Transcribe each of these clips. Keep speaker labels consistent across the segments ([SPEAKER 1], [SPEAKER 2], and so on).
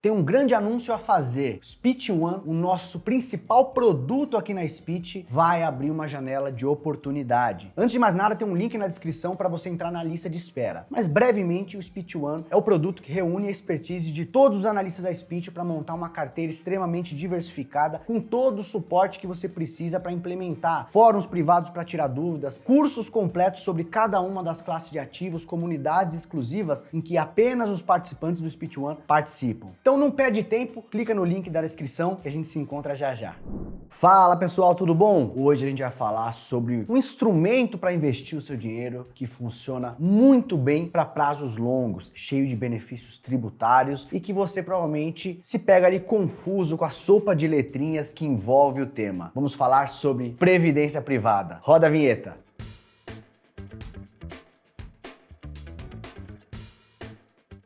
[SPEAKER 1] Tem um grande anúncio a fazer. Speech One, o nosso principal produto aqui na Speech, vai abrir uma janela de oportunidade. Antes de mais nada, tem um link na descrição para você entrar na lista de espera. Mas brevemente, o Speech One é o produto que reúne a expertise de todos os analistas da Speech para montar uma carteira extremamente diversificada, com todo o suporte que você precisa para implementar fóruns privados para tirar dúvidas, cursos completos sobre cada uma das classes de ativos, comunidades exclusivas em que apenas os participantes do Speech One participam. Então não perde tempo, clica no link da descrição que a gente se encontra já já. Fala pessoal, tudo bom? Hoje a gente vai falar sobre um instrumento para investir o seu dinheiro que funciona muito bem para prazos longos, cheio de benefícios tributários e que você provavelmente se pega ali confuso com a sopa de letrinhas que envolve o tema. Vamos falar sobre previdência privada. Roda a vinheta.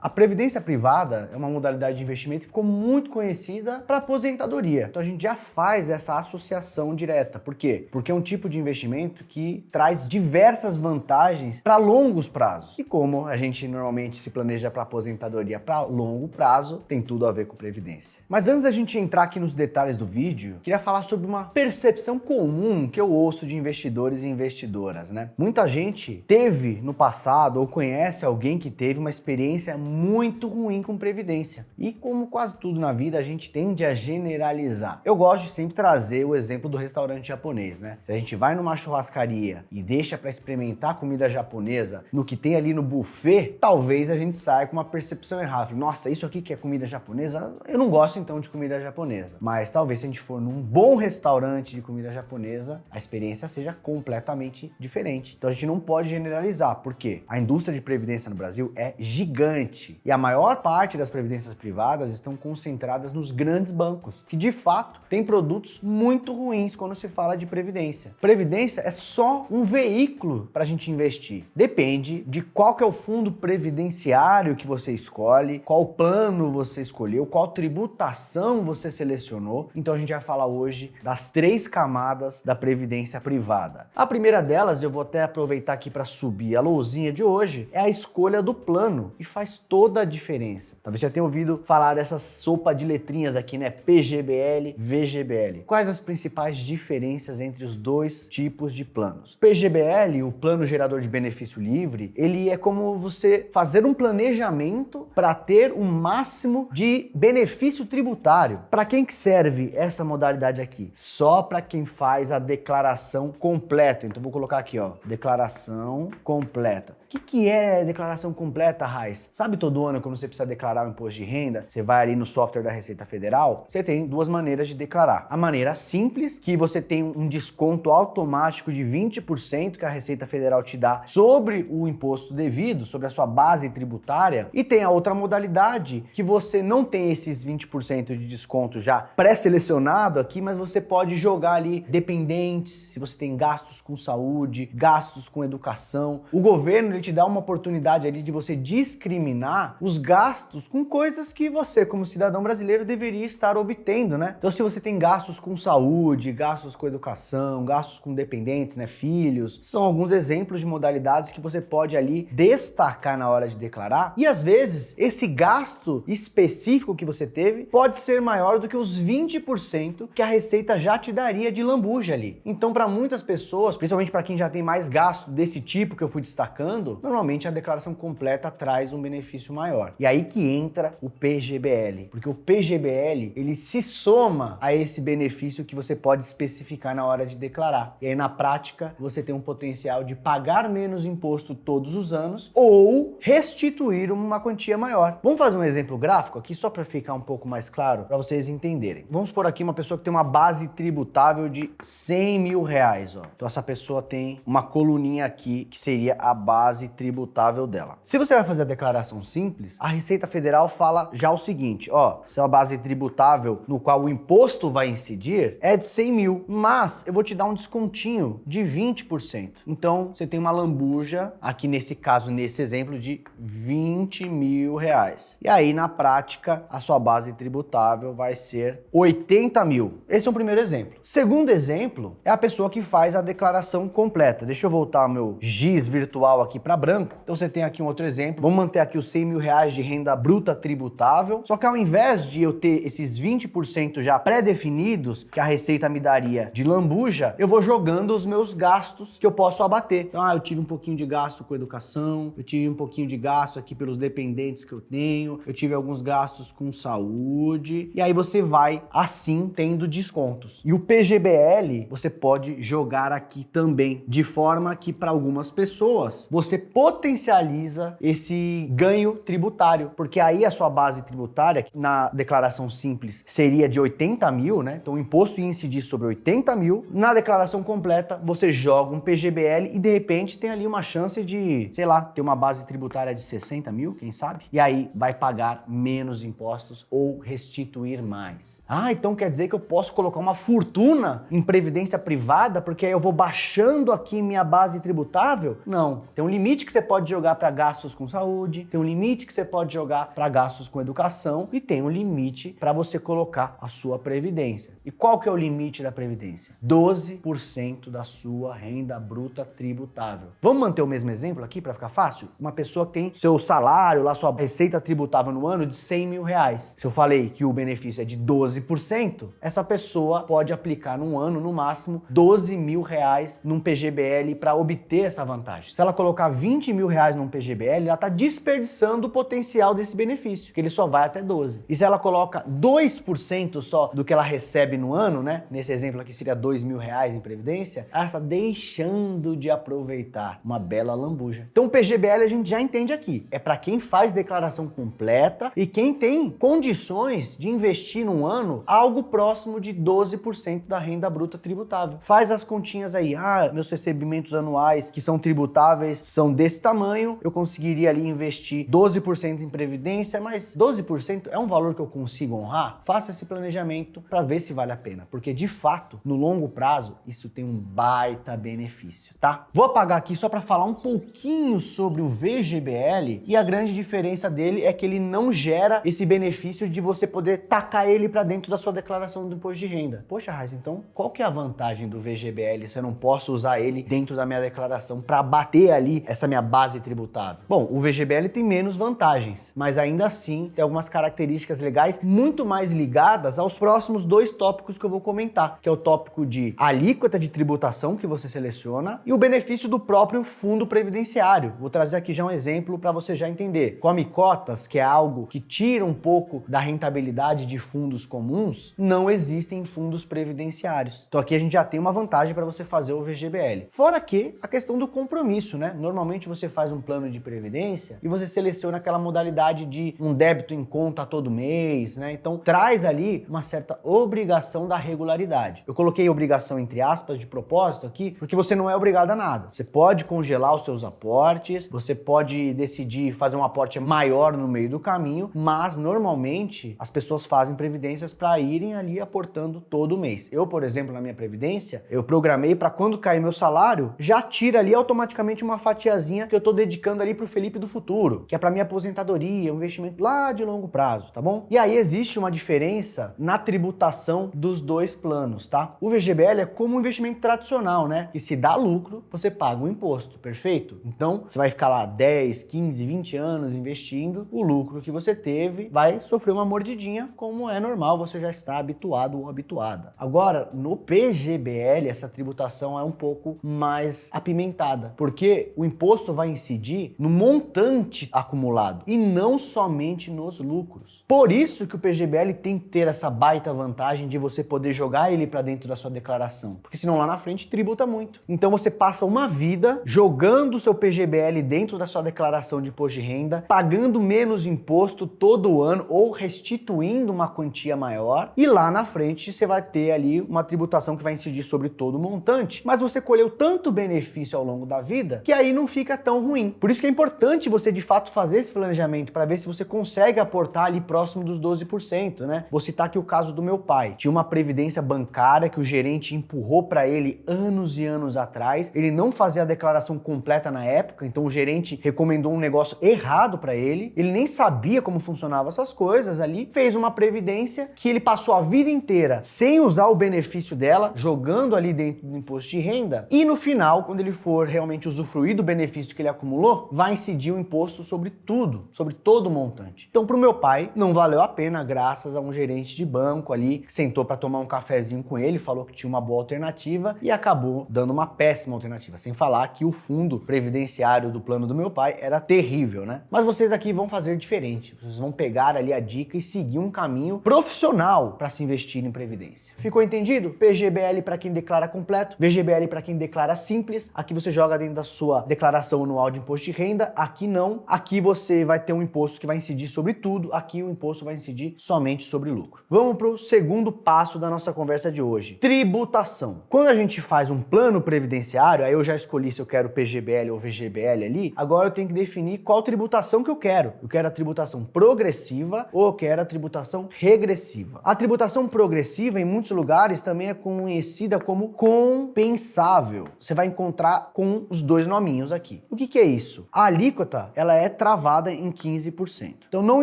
[SPEAKER 1] A previdência privada é uma modalidade de investimento que ficou muito conhecida para aposentadoria. Então a gente já faz essa associação direta. Por quê? Porque é um tipo de investimento que traz diversas vantagens para longos prazos. E como a gente normalmente se planeja para aposentadoria para longo prazo, tem tudo a ver com previdência. Mas antes da gente entrar aqui nos detalhes do vídeo, queria falar sobre uma percepção comum que eu ouço de investidores e investidoras, né? Muita gente teve no passado ou conhece alguém que teve uma experiência muito ruim com previdência. E como quase tudo na vida, a gente tende a generalizar. Eu gosto de sempre trazer o exemplo do restaurante japonês, né? Se a gente vai numa churrascaria e deixa para experimentar comida japonesa no que tem ali no buffet, talvez a gente saia com uma percepção errada. Nossa, isso aqui que é comida japonesa? Eu não gosto então de comida japonesa. Mas talvez se a gente for num bom restaurante de comida japonesa, a experiência seja completamente diferente. Então a gente não pode generalizar. Por quê? A indústria de previdência no Brasil é gigante. E a maior parte das previdências privadas estão concentradas nos grandes bancos, que de fato têm produtos muito ruins quando se fala de previdência. Previdência é só um veículo para a gente investir. Depende de qual que é o fundo previdenciário que você escolhe, qual plano você escolheu, qual tributação você selecionou. Então a gente vai falar hoje das 3 camadas da previdência privada. A primeira delas, eu vou até aproveitar aqui para subir a luzinha de hoje, é a escolha do plano. E faz toda a diferença. Talvez já tenha ouvido falar dessa sopa de letrinhas aqui, né? PGBL, VGBL. Quais as principais diferenças entre os dois tipos de planos? PGBL, o Plano Gerador de Benefício Livre, ele é como você fazer um planejamento para ter o máximo de benefício tributário. Para quem que serve essa modalidade aqui? Só para quem faz a declaração completa. Então vou colocar aqui, ó, declaração completa. O que é declaração completa, Raiz? Sabe todo ano quando você precisa declarar o imposto de renda, você vai ali no software da Receita Federal, você tem 2 maneiras de declarar. A maneira simples, que você tem um desconto automático de 20% que a Receita Federal te dá sobre o imposto devido, sobre a sua base tributária. E tem a outra modalidade, que você não tem esses 20% de desconto já pré-selecionado aqui, mas você pode jogar ali dependentes, se você tem gastos com saúde, gastos com educação. O governo ele te dá uma oportunidade ali de você discriminar os gastos com coisas que você, como cidadão brasileiro, deveria estar obtendo, né? Então, se você tem gastos com saúde, gastos com educação, gastos com dependentes, né, filhos, são alguns exemplos de modalidades que você pode ali destacar na hora de declarar. E às vezes, esse gasto específico que você teve pode ser maior do que os 20% que a Receita já te daria de lambuja ali. Então, para muitas pessoas, principalmente para quem já tem mais gasto desse tipo que eu fui destacando, normalmente a declaração completa traz um benefício maior. E aí que entra o PGBL, porque o PGBL, ele se soma a esse benefício que você pode especificar na hora de declarar. E aí na prática, você tem um potencial de pagar menos imposto todos os anos ou restituir uma quantia maior. Vamos fazer um exemplo gráfico aqui só para ficar um pouco mais claro, para vocês entenderem. Vamos por aqui uma pessoa que tem uma base tributável de 100 mil reais, ó. Então essa pessoa tem uma coluninha aqui que seria a base tributável dela. Se você vai fazer a declaração simples, a Receita Federal fala já o seguinte, ó, se a base tributável no qual o imposto vai incidir é de 100 mil, mas eu vou te dar um descontinho de 20%. Então, você tem uma lambuja, aqui nesse caso, nesse exemplo, de 20 mil reais. E aí, na prática, a sua base tributável vai ser 80 mil. Esse é o primeiro exemplo. Segundo exemplo, é a pessoa que faz a declaração completa. Deixa eu voltar meu giz virtual aqui para para branco. Então você tem aqui um outro exemplo. Vamos manter aqui os 100 mil reais de renda bruta tributável. Só que ao invés de eu ter esses 20% já pré-definidos, que a Receita me daria de lambuja, eu vou jogando os meus gastos que eu posso abater. Então, eu tive um pouquinho de gasto com educação, eu tive um pouquinho de gasto aqui pelos dependentes que eu tenho, eu tive alguns gastos com saúde, e aí você vai, assim, tendo descontos. E o PGBL, você pode jogar aqui também, de forma que para algumas pessoas, você potencializa esse ganho tributário, porque aí a sua base tributária, na declaração simples, seria de 80 mil, né? Então o imposto ia incidir sobre 80 mil. Na declaração completa, você joga um PGBL e de repente tem ali uma chance de, sei lá, ter uma base tributária de 60 mil, quem sabe? E aí vai pagar menos impostos ou restituir mais. Então quer dizer que eu posso colocar uma fortuna em previdência privada porque aí eu vou baixando aqui minha base tributável? Não. Tem um limite que você pode jogar para gastos com saúde, tem um limite que você pode jogar para gastos com educação e tem um limite para você colocar a sua previdência. E qual que é o limite da previdência? 12% da sua renda bruta tributável. Vamos manter o mesmo exemplo aqui para ficar fácil? Uma pessoa que tem seu salário, lá sua receita tributável no ano de 100 mil reais. Se eu falei que o benefício é de 12%, essa pessoa pode aplicar num ano, no máximo, 12 mil reais num PGBL para obter essa vantagem. Se ela colocar 20 mil reais num PGBL, ela está desperdiçando o potencial desse benefício, que ele só vai até 12. E se ela coloca 2% só do que ela recebe no ano, né? Nesse exemplo aqui seria 2 mil reais em previdência, ela está deixando de aproveitar uma bela lambuja. Então o PGBL a gente já entende aqui. É para quem faz declaração completa e quem tem condições de investir num ano algo próximo de 12% da renda bruta tributável. Faz as continhas aí. Meus recebimentos anuais que são tributáveis são desse tamanho, eu conseguiria ali investir 12% em previdência, mas 12% é um valor que eu consigo honrar? Faça esse planejamento para ver se vale a pena, porque de fato, no longo prazo, isso tem um baita benefício, tá? Vou apagar aqui só para falar um pouquinho sobre o VGBL, e a grande diferença dele é que ele não gera esse benefício de você poder tacar ele para dentro da sua declaração do imposto de renda. Poxa, Raiz, então qual que é a vantagem do VGBL se eu não posso usar ele dentro da minha declaração para bater ali essa minha base tributável? Bom, o VGBL tem menos vantagens, mas ainda assim tem algumas características legais muito mais ligadas aos próximos dois tópicos que eu vou comentar, que é o tópico de alíquota de tributação que você seleciona e o benefício do próprio fundo previdenciário. Vou trazer aqui já um exemplo para você já entender. Come cotas, que é algo que tira um pouco da rentabilidade de fundos comuns, não existem fundos previdenciários. Então aqui a gente já tem uma vantagem para você fazer o VGBL. Fora que a questão do compromisso, né? Normalmente você faz um plano de previdência e você seleciona aquela modalidade de um débito em conta todo mês, né? Então traz ali uma certa obrigação da regularidade. Eu coloquei obrigação entre aspas de propósito aqui, porque você não é obrigado a nada. Você pode congelar os seus aportes, você pode decidir fazer um aporte maior no meio do caminho, mas normalmente as pessoas fazem previdências para irem ali aportando todo mês. Eu, por exemplo, na minha previdência, eu programei para quando cair meu salário, já tira ali automaticamente uma fatiazinha que eu tô dedicando ali pro Felipe do futuro, que é para minha aposentadoria, um investimento lá de longo prazo, tá bom? E aí existe uma diferença na tributação dos dois planos, tá? O VGBL é como um investimento tradicional, né? Que se dá lucro, você paga um imposto, perfeito? Então, você vai ficar lá 10, 15, 20 anos investindo, o lucro que você teve vai sofrer uma mordidinha, como é normal, você já está habituado ou habituada. Agora, no PGBL, essa tributação é um pouco mais apimentada, porque o imposto vai incidir no montante acumulado e não somente nos lucros. Por isso que o PGBL tem que ter essa baita vantagem de você poder jogar ele para dentro da sua declaração, porque senão lá na frente tributa muito. Então você passa uma vida jogando o seu PGBL dentro da sua declaração de imposto de renda, pagando menos imposto todo ano ou restituindo uma quantia maior, e lá na frente você vai ter ali uma tributação que vai incidir sobre todo o montante, mas você colheu tanto benefício ao longo da vida que aí não fica tão ruim. Por isso que é importante você de fato fazer esse planejamento para ver se você consegue aportar ali próximo dos 12%, né? Vou citar aqui o caso do meu pai. Tinha uma previdência bancária que o gerente empurrou para ele anos e anos atrás. Ele não fazia a declaração completa na época, então o gerente recomendou um negócio errado para ele. Ele nem sabia como funcionavam essas coisas ali. Fez uma previdência que ele passou a vida inteira sem usar o benefício dela, jogando ali dentro do imposto de renda. E no final, quando ele for realmente usufruir do benefício que ele acumulou, vai incidir o imposto sobre tudo, sobre todo o montante. Então, para o meu pai, não valeu a pena, graças a um gerente de banco ali, que sentou para tomar um cafezinho com ele, falou que tinha uma boa alternativa e acabou dando uma péssima alternativa. Sem falar que o fundo previdenciário do plano do meu pai era terrível, né? Mas vocês aqui vão fazer diferente. Vocês vão pegar ali a dica e seguir um caminho profissional para se investir em previdência. Ficou entendido? PGBL para quem declara completo, VGBL para quem declara simples. Aqui você joga dentro da sua declaração anual de imposto de renda, aqui não. Aqui você vai ter um imposto que vai incidir sobre tudo, aqui o imposto vai incidir somente sobre lucro. Vamos para o segundo passo da nossa conversa de hoje: tributação. Quando a gente faz um plano previdenciário, aí eu já escolhi se eu quero PGBL ou VGBL ali, agora eu tenho que definir qual tributação que eu quero. Eu quero a tributação progressiva ou eu quero a tributação regressiva. A tributação progressiva, em muitos lugares, também é conhecida como compensável. Você vai encontrar com os dois nominhos aqui. O que é isso? A alíquota, ela é travada em 15%. Então não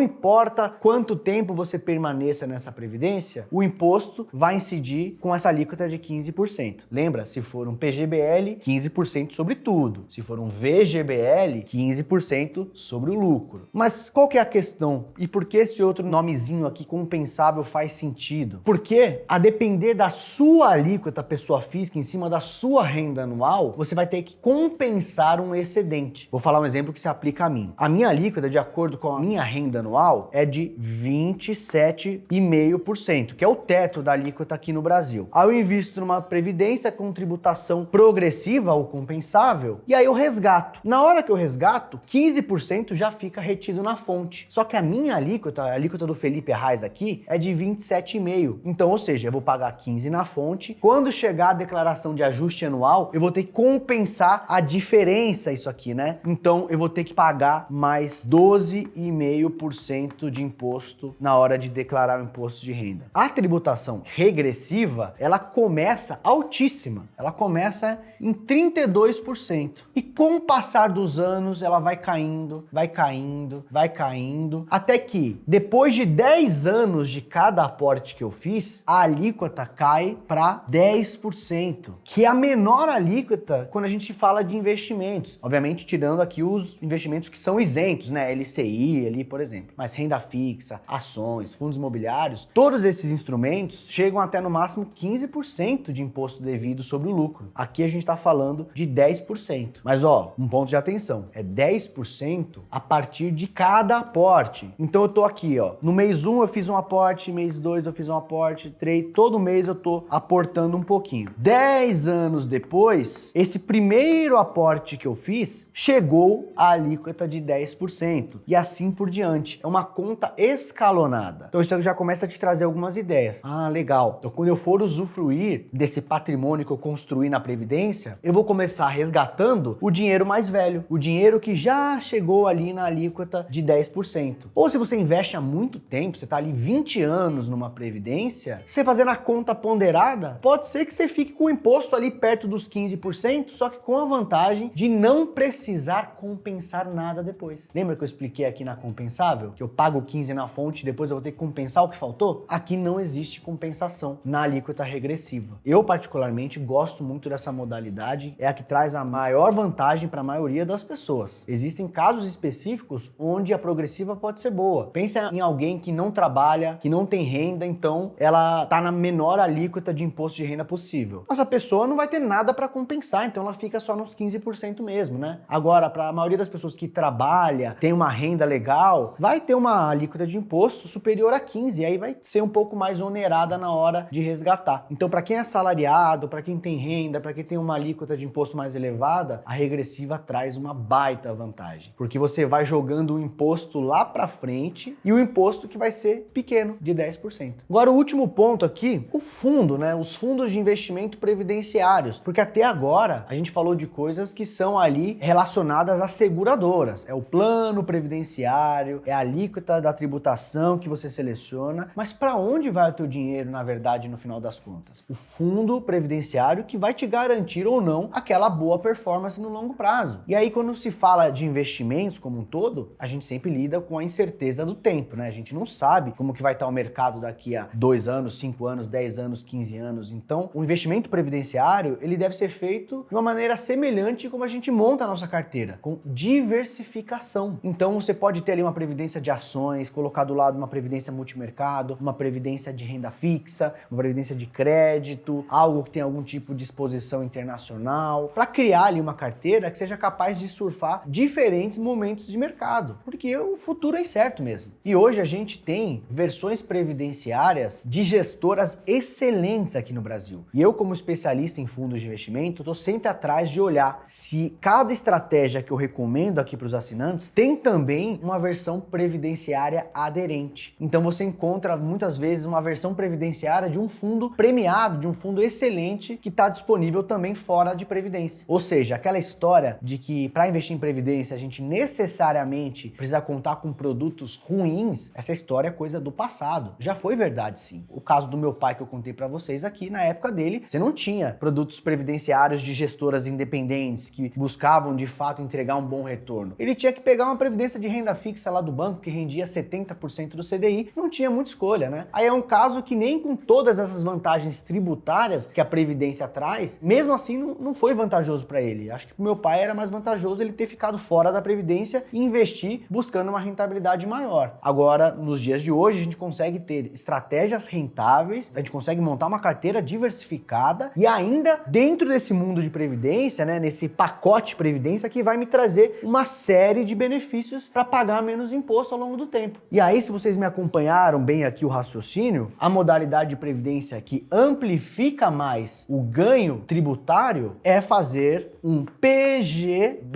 [SPEAKER 1] importa quanto tempo você permaneça nessa previdência, o imposto vai incidir com essa alíquota de 15%. Lembra? Se for um PGBL, 15% sobre tudo. Se for um VGBL, 15% sobre o lucro. Mas qual que é a questão? E por que esse outro nomezinho aqui, compensável, faz sentido? Porque, a depender da sua alíquota pessoa física em cima da sua renda anual, você vai ter que compensar um excedente. Vou falar um exemplo que se aplica a mim. A minha alíquota, de acordo com a minha renda anual, é de 27,5%, que é o teto da alíquota aqui no Brasil. Aí eu invisto numa previdência com tributação progressiva ou compensável, e aí eu resgato. Na hora que eu resgato, 15% já fica retido na fonte. Só que a minha alíquota, a alíquota do Felipe Arraes aqui, é de 27,5%. Então, ou seja, eu vou pagar 15% na fonte. Quando chegar a declaração de ajuste anual, eu vou ter que compensar a diferença, isso aqui, né? Então, eu vou ter que pagar mais 12,5% de imposto na hora de declarar o imposto de renda. A tributação regressiva, ela começa altíssima. Ela começa em 32%. E com o passar dos anos, ela vai caindo, vai caindo, vai caindo, até que, depois de 10 anos de cada aporte que eu fiz, a alíquota cai para 10%, que é a menor alíquota quando a gente fala de investimentos. Obviamente, tirando aqui os investimentos que são isentos, né? LCI ali, por exemplo. Mas renda fixa, ações, fundos imobiliários, todos esses instrumentos chegam até no máximo 15% de imposto devido sobre o lucro. Aqui a gente está falando de 10%. Mas ó, um ponto de atenção, é 10% a partir de cada aporte. Então eu tô aqui, ó, no mês 1 eu fiz um aporte, mês 2 eu fiz um aporte, 3, todo mês eu tô aportando um pouquinho. 10 anos depois, esse primeiro aporte que eu fiz chegou à alíquota de 10% e assim por diante. É uma conta escalonada. Então isso já começa a te trazer algumas ideias. Ah, legal. Então quando eu for usufruir desse patrimônio que eu construí na Previdência, eu vou começar resgatando o dinheiro mais velho, o dinheiro que já chegou ali na alíquota de 10%. Ou se você investe há muito tempo, você está ali 20 anos numa Previdência, você fazendo a conta ponderada, pode ser que você fique com o imposto ali perto dos 15%, só que com a vantagem de não precisar compensar nada depois. Lembra que eu expliquei aqui na compensável? Que eu pago 15 na fonte e depois eu vou ter que compensar o que faltou? Aqui não existe compensação na alíquota regressiva. Eu, particularmente, gosto muito dessa modalidade, é a que traz a maior vantagem para a maioria das pessoas. Existem casos específicos onde a progressiva pode ser boa. Pensa em alguém que não trabalha, que não tem renda, então ela tá na menor alíquota de imposto de renda possível. Essa pessoa não vai ter nada para compensar, então ela fica só nos 15% mesmo, né? Agora, para a maioria das pessoas que trabalha, tem uma renda legal, vai ter uma alíquota de imposto superior a 15, e aí vai ser um pouco mais onerada na hora de resgatar. Então, para quem é assalariado, para quem tem renda, para quem tem uma alíquota de imposto mais elevada, a regressiva traz uma baita vantagem, porque você vai jogando o imposto lá para frente e o imposto que vai ser pequeno, de 10%. Agora, o último ponto aqui, o fundo, né? Os fundos de investimento previdenciários, porque até agora a gente falou de coisas que são ali relacionadas às seguradoras. É o plano previdenciário, é a alíquota da tributação que você seleciona, mas para onde vai o teu dinheiro, na verdade, no final das contas? O fundo previdenciário que vai te garantir ou não aquela boa performance no longo prazo. E aí, quando se fala de investimentos como um todo, a gente sempre lida com a incerteza do tempo, né? A gente não sabe como que vai estar o mercado daqui a 2 anos, 5 anos, 10 anos, 15 anos. Então, o investimento previdenciário, ele deve ser feito de uma maneira semelhante como a gente gente monta a nossa carteira? Com diversificação. Então você pode ter ali uma previdência de ações, colocar do lado uma previdência multimercado, uma previdência de renda fixa, uma previdência de crédito, algo que tem algum tipo de exposição internacional, para criar ali uma carteira que seja capaz de surfar diferentes momentos de mercado, porque o futuro é incerto mesmo. E hoje a gente tem versões previdenciárias de gestoras excelentes aqui no Brasil. E eu, como especialista em fundos de investimento, estou sempre atrás de olhar se cada estratégia que eu recomendo aqui para os assinantes tem também uma versão previdenciária aderente. Então você encontra muitas vezes uma versão previdenciária de um fundo premiado, de um fundo excelente que está disponível também fora de previdência. Ou seja, aquela história de que para investir em previdência a gente necessariamente precisa contar com produtos ruins, essa história é coisa do passado. Já foi verdade, sim. O caso do meu pai que eu contei para vocês aqui, na época dele, você não tinha produtos previdenciários de gestoras independentes que buscavam de fato entregar um bom retorno. Ele tinha que pegar uma previdência de renda fixa lá do banco que rendia 70% do CDI, não tinha muita escolha, né? Aí é um caso que nem com todas essas vantagens tributárias que a previdência traz, mesmo assim não foi vantajoso para ele. Acho que pro meu pai era mais vantajoso ele ter ficado fora da previdência e investir buscando uma rentabilidade maior. Agora, nos dias de hoje, a gente consegue ter estratégias rentáveis, a gente consegue montar uma carteira diversificada e ainda dentro desse mundo de previdência, né, nesse pacote previdência que vai me trazer uma série de benefícios para pagar menos imposto ao longo do tempo. E aí, se vocês me acompanharam bem aqui o raciocínio, a modalidade de previdência que amplifica mais o ganho tributário é fazer um PGBL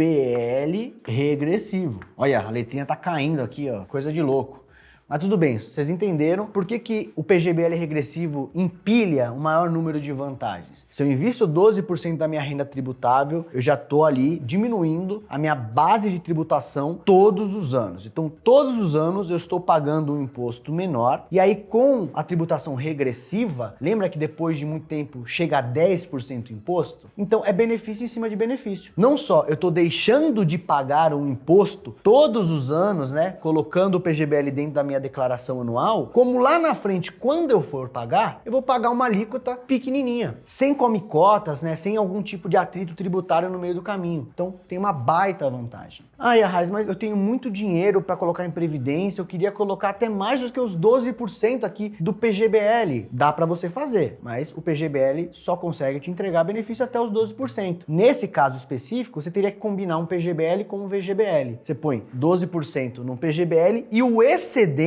[SPEAKER 1] regressivo. Olha, a letrinha tá caindo aqui, ó, coisa de louco. Mas tudo bem, vocês entenderam por que o PGBL regressivo empilha o maior número de vantagens. Se eu invisto 12% da minha renda tributável, eu já estou ali diminuindo a minha base de tributação todos os anos. Então, todos os anos eu estou pagando um imposto menor. E aí, com a tributação regressiva, lembra que depois de muito tempo chega a 10% imposto? Então, é benefício em cima de benefício. Não só eu estou deixando de pagar um imposto todos os anos, né, colocando o PGBL dentro da minha declaração anual, como lá na frente, quando eu for pagar, eu vou pagar uma alíquota pequenininha, sem come-cotas, né, sem algum tipo de atrito tributário no meio do caminho. Então, tem uma baita vantagem. Ah, Arraiz, mas eu tenho muito dinheiro para colocar em previdência, eu queria colocar até mais do que os 12% aqui do PGBL. Dá para você fazer, mas o PGBL só consegue te entregar benefício até os 12%. Nesse caso específico, você teria que combinar um PGBL com um VGBL. Você põe 12% no PGBL e o excedente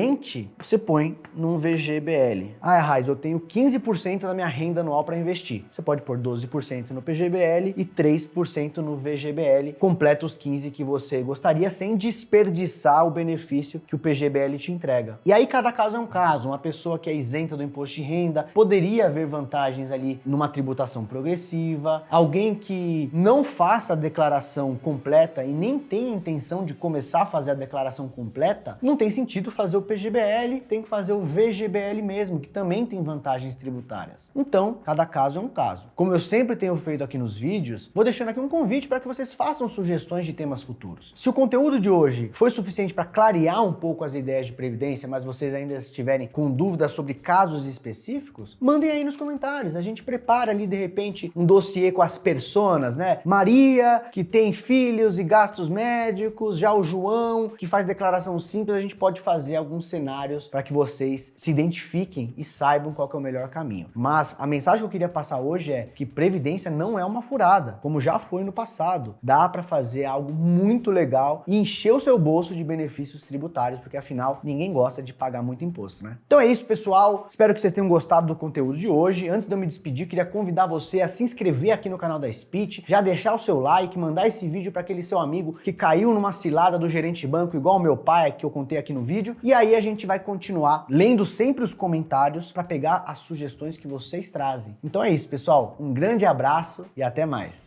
[SPEAKER 1] você põe num VGBL. Ah, Arraiz, eu tenho 15% da minha renda anual para investir. Você pode pôr 12% no PGBL e 3% no VGBL. Completa os 15% que você gostaria sem desperdiçar o benefício que o PGBL te entrega. E aí cada caso é um caso. Uma pessoa que é isenta do imposto de renda, poderia haver vantagens ali numa tributação progressiva. Alguém que não faça a declaração completa e nem tem a intenção de começar a fazer a declaração completa, não tem sentido fazer o PGBL, tem que fazer o VGBL mesmo, que também tem vantagens tributárias. Então, cada caso é um caso. Como eu sempre tenho feito aqui nos vídeos, vou deixando aqui um convite para que vocês façam sugestões de temas futuros. Se o conteúdo de hoje foi suficiente para clarear um pouco as ideias de previdência, mas vocês ainda estiverem com dúvidas sobre casos específicos, mandem aí nos comentários. A gente prepara ali, de repente, um dossiê com as personas, né? Maria, que tem filhos e gastos médicos, já o João, que faz declaração simples, a gente pode fazer alguns cenários para que vocês se identifiquem e saibam qual que é o melhor caminho. Mas a mensagem que eu queria passar hoje é que previdência não é uma furada, como já foi no passado. Dá para fazer algo muito legal e encher o seu bolso de benefícios tributários, porque afinal ninguém gosta de pagar muito imposto, né? Então é isso, pessoal. Espero que vocês tenham gostado do conteúdo de hoje. Antes de eu me despedir, queria convidar você a se inscrever aqui no canal da Speech, já deixar o seu like, mandar esse vídeo para aquele seu amigo que caiu numa cilada do gerente de banco, igual o meu pai, que eu contei aqui no vídeo. E aí a gente vai continuar lendo sempre os comentários para pegar as sugestões que vocês trazem. Então é isso, pessoal. Um grande abraço e até mais.